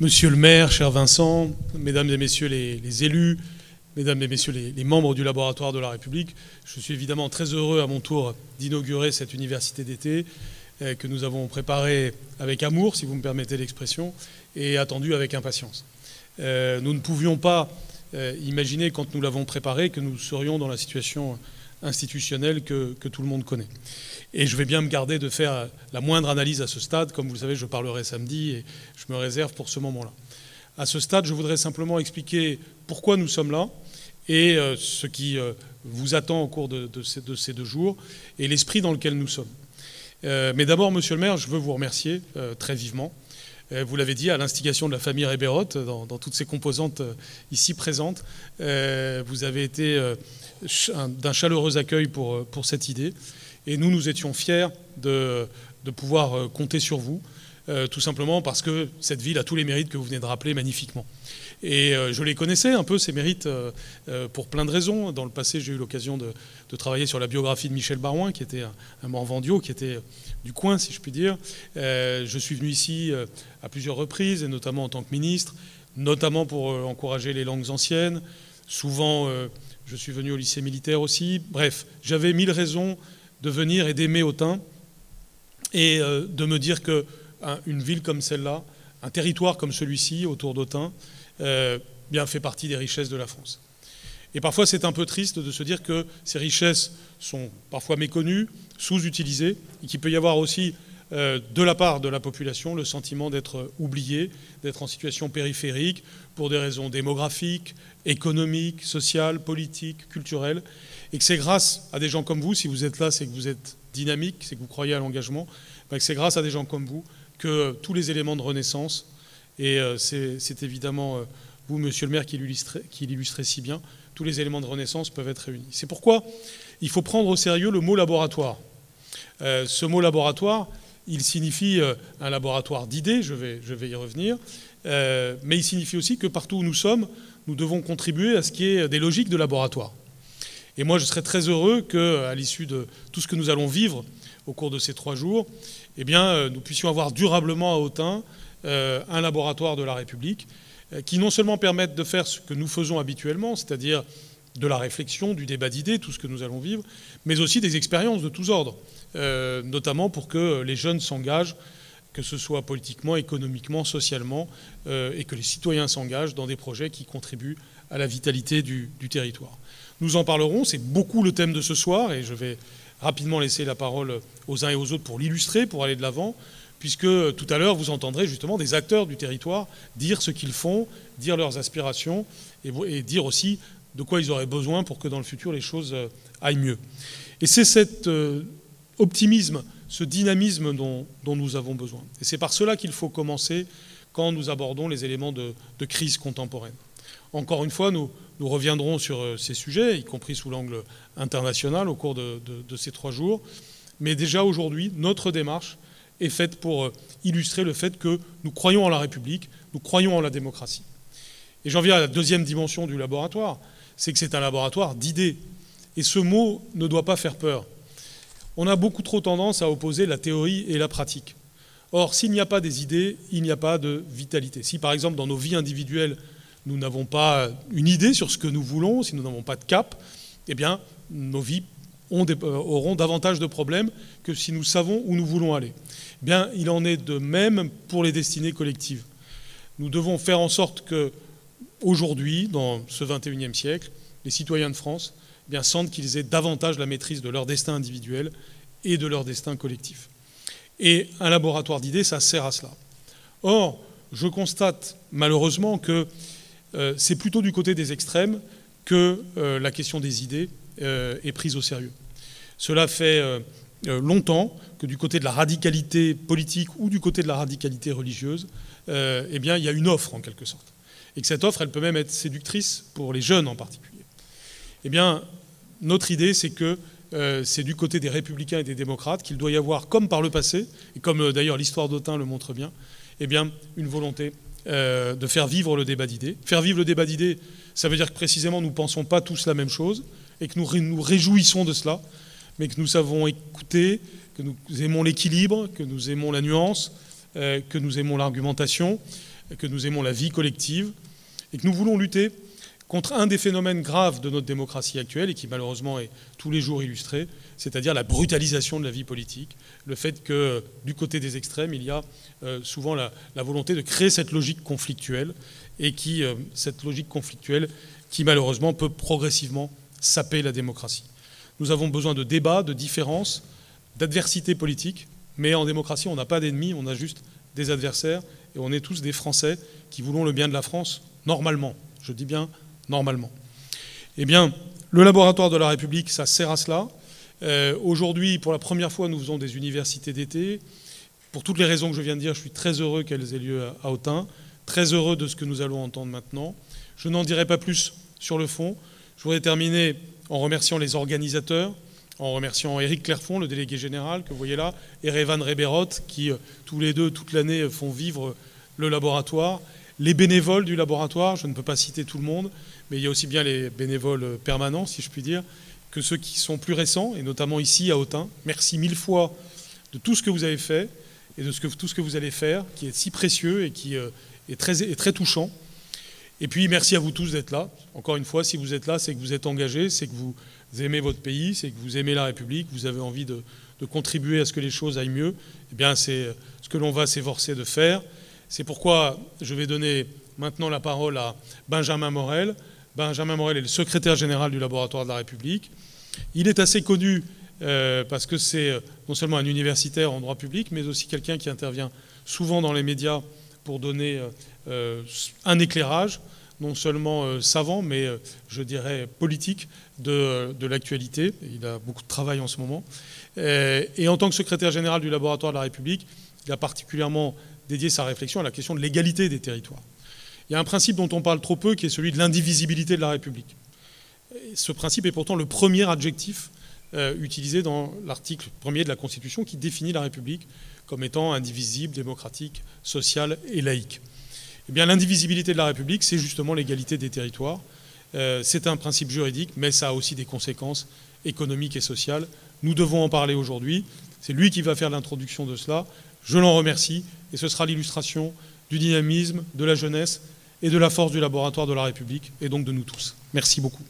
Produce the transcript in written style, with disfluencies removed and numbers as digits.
Monsieur le maire, cher Vincent, mesdames et messieurs les élus, mesdames et messieurs les membres du laboratoire de la République, je suis évidemment très heureux à mon tour d'inaugurer cette université d'été que nous avons préparée avec amour, si vous me permettez l'expression, et attendue avec impatience. Nous ne pouvions pas imaginer, quand nous l'avons préparée, que nous serions dans la situation institutionnelle que tout le monde connaît. Et je vais bien me garder de faire la moindre analyse à ce stade. Comme vous le savez, je parlerai samedi et je me réserve pour ce moment-là. À ce stade, je voudrais simplement expliquer pourquoi nous sommes là et ce qui vous attend au cours de ces 2 jours et l'esprit dans lequel nous sommes. Mais d'abord, monsieur le maire, je veux vous remercier très vivement. Vous l'avez dit, à l'instigation de la famille Rébérotte, dans toutes ses composantes ici présentes, vous avez été d'un chaleureux accueil pour cette idée. Et nous étions fiers de pouvoir compter sur vous, tout simplement parce que cette ville a tous les mérites que vous venez de rappeler magnifiquement. Et je les connaissais un peu, ces mérites, pour plein de raisons. Dans le passé, j'ai eu l'occasion de travailler sur la biographie de Michel Barouin, qui était un Morvandiau, qui était du coin, si je puis dire. Je suis venu ici à plusieurs reprises, et notamment en tant que ministre, notamment pour encourager les langues anciennes. Souvent, je suis venu au lycée militaire aussi. Bref, j'avais 1000 raisons de venir et d'aimer Autun et de me dire qu'une ville comme celle-là, un territoire comme celui-ci, autour d'Autun, bien fait partie des richesses de la France. Et parfois, c'est un peu triste de se dire que ces richesses sont parfois méconnues, sous-utilisées, et qu'il peut y avoir aussi, de la part de la population, le sentiment d'être oublié, d'être en situation périphérique pour des raisons démographiques, économiques, sociales, politiques, culturelles, et que c'est grâce à des gens comme vous, si vous êtes là, c'est que vous êtes dynamique, c'est que vous croyez à l'engagement, que c'est grâce à des gens comme vous que tous les éléments de renaissance, et c'est évidemment vous, monsieur le maire, qui l'illustrez si bien, tous les éléments de renaissance peuvent être réunis. C'est pourquoi il faut prendre au sérieux le mot laboratoire. Ce mot laboratoire, il signifie un laboratoire d'idées, je vais y revenir, mais il signifie aussi que partout où nous sommes, nous devons contribuer à ce qui est des logiques de laboratoire. Et moi, je serais très heureux qu'à l'issue de tout ce que nous allons vivre au cours de ces 3 jours, eh bien, nous puissions avoir durablement à Autun un laboratoire de la République qui non seulement permette de faire ce que nous faisons habituellement, c'est-à-dire de la réflexion, du débat d'idées, tout ce que nous allons vivre, mais aussi des expériences de tous ordres, notamment pour que les jeunes s'engagent, que ce soit politiquement, économiquement, socialement, et que les citoyens s'engagent dans des projets qui contribuent à la vitalité du territoire. Nous en parlerons, c'est beaucoup le thème de ce soir, et je vais rapidement laisser la parole aux uns et aux autres pour l'illustrer, pour aller de l'avant, puisque tout à l'heure, vous entendrez justement des acteurs du territoire dire ce qu'ils font, dire leurs aspirations, et dire aussi de quoi ils auraient besoin pour que dans le futur, les choses aillent mieux. Et c'est cet optimisme, ce dynamisme dont nous avons besoin. Et c'est par cela qu'il faut commencer quand nous abordons les éléments de crise contemporaine. Encore une fois, nous reviendrons sur ces sujets, y compris sous l'angle international, au cours de ces 3 jours. Mais déjà aujourd'hui, notre démarche est faite pour illustrer le fait que nous croyons en la République, nous croyons en la démocratie. Et j'en viens à la deuxième dimension du laboratoire, c'est que c'est un laboratoire d'idées. Et ce mot ne doit pas faire peur. On a beaucoup trop tendance à opposer la théorie et la pratique. Or, s'il n'y a pas des idées, il n'y a pas de vitalité. Si, par exemple, dans nos vies individuelles, nous n'avons pas une idée sur ce que nous voulons, si nous n'avons pas de cap, eh bien, nos vies auront davantage de problèmes que si nous savons où nous voulons aller. Eh bien, il en est de même pour les destinées collectives. Nous devons faire en sorte que, aujourd'hui, dans ce XXIe siècle, les citoyens de France eh bien, sentent qu'ils aient davantage la maîtrise de leur destin individuel et de leur destin collectif. Et un laboratoire d'idées, ça sert à cela. Or, je constate malheureusement que c'est plutôt du côté des extrêmes que la question des idées est prise au sérieux. Cela fait longtemps que du côté de la radicalité politique ou du côté de la radicalité religieuse, eh bien, il y a une offre en quelque sorte. Et que cette offre, elle peut même être séductrice pour les jeunes en particulier. Eh bien, notre idée, c'est que c'est du côté des républicains et des démocrates qu'il doit y avoir, comme par le passé, et comme d'ailleurs l'histoire d'Autun le montre bien, eh bien, une volonté de faire vivre le débat d'idées. Faire vivre le débat d'idées, ça veut dire que précisément nous ne pensons pas tous la même chose et que nous réjouissons de cela, mais que nous savons écouter, que nous aimons l'équilibre, que nous aimons la nuance, que nous aimons l'argumentation, que nous aimons la vie collective et que nous voulons lutter contre un des phénomènes graves de notre démocratie actuelle et qui malheureusement est tous les jours illustré, c'est-à-dire la brutalisation de la vie politique, le fait que du côté des extrêmes, il y a souvent la volonté de créer cette logique conflictuelle et cette logique conflictuelle qui malheureusement peut progressivement saper la démocratie. Nous avons besoin de débats, de différences, d'adversité politique, mais en démocratie, on n'a pas d'ennemis, on a juste des adversaires et on est tous des Français qui voulons le bien de la France, normalement. Je dis bien normalement. Eh bien, le laboratoire de la République, ça sert à cela. Aujourd'hui, pour la première fois, nous faisons des universités d'été. Pour toutes les raisons que je viens de dire, je suis très heureux qu'elles aient lieu à Autun, très heureux de ce que nous allons entendre maintenant. Je n'en dirai pas plus sur le fond. Je voudrais terminer en remerciant les organisateurs, en remerciant Éric Clerfond, le délégué général, que vous voyez là, et Révan Réberot, qui tous les deux, toute l'année, font vivre le laboratoire. Les bénévoles du laboratoire, je ne peux pas citer tout le monde, mais il y a aussi bien les bénévoles permanents, si je puis dire, que ceux qui sont plus récents, et notamment ici à Autun. Merci 1000 fois de tout ce que vous avez fait et de tout ce que vous allez faire, qui est si précieux et qui est très touchant. Et puis merci à vous tous d'être là. Encore une fois, si vous êtes là, c'est que vous êtes engagés, c'est que vous aimez votre pays, c'est que vous aimez la République, vous avez envie de contribuer à ce que les choses aillent mieux. Eh bien, c'est ce que l'on va s'efforcer de faire. C'est pourquoi je vais donner maintenant la parole à Benjamin Morel. Benjamin Morel est le secrétaire général du laboratoire de la République. Il est assez connu parce que c'est non seulement un universitaire en droit public, mais aussi quelqu'un qui intervient souvent dans les médias pour donner un éclairage, non seulement savant, mais je dirais politique de l'actualité. Il a beaucoup de travail en ce moment. Et en tant que secrétaire général du laboratoire de la République, il a particulièrement dédié sa réflexion à la question de l'égalité des territoires. Il y a un principe dont on parle trop peu, qui est celui de l'indivisibilité de la République. Et ce principe est pourtant le premier adjectif utilisé dans l'article 1er de la Constitution qui définit la République comme étant indivisible, démocratique, sociale et laïque. Eh bien, l'indivisibilité de la République, c'est justement l'égalité des territoires. C'est un principe juridique, mais ça a aussi des conséquences économiques et sociales. Nous devons en parler aujourd'hui. C'est lui qui va faire l'introduction de cela. Je l'en remercie et ce sera l'illustration du dynamisme, de la jeunesse et de la force du laboratoire de la République et donc de nous tous. Merci beaucoup.